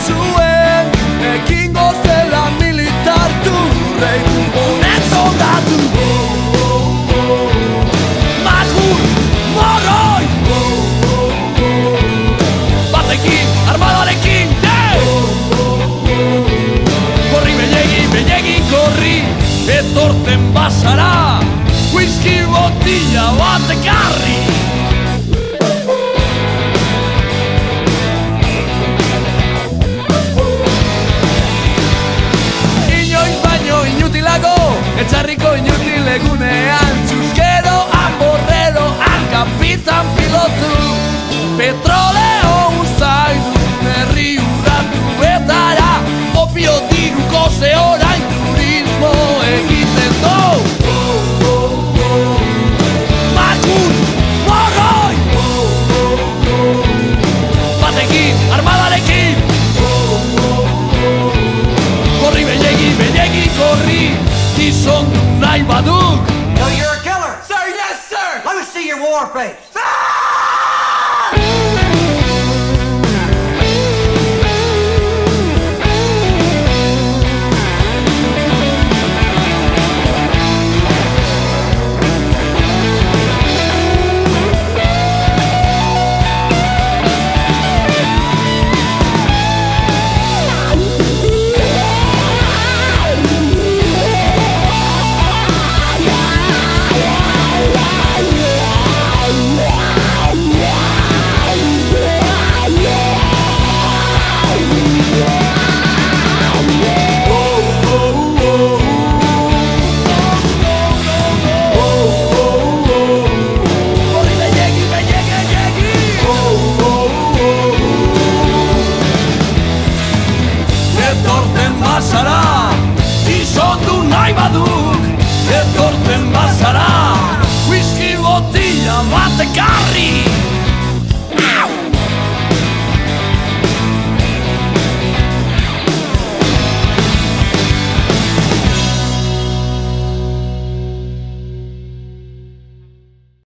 zuen, ekingo zela militartu, rei honen soldatu. Magur, morroi, batekin, armadarekin, korri beñegi, korri, etorten bazara, whisky botilla bat ekarri. Etxarriko inutil egunean, txuskeroan, borreroan, kapitan pilotu, petroleo usaidun herri urratu etara, opio diruko ze orain turismo egiten du. Magur, morroi, batekin, armadarekin, korri beñegi, korri, gizon du nahi baduk. No, you're a killer. Sir, yes, sir. Let me see your war face. Etorten bazara, whisky botilla bat ekarri.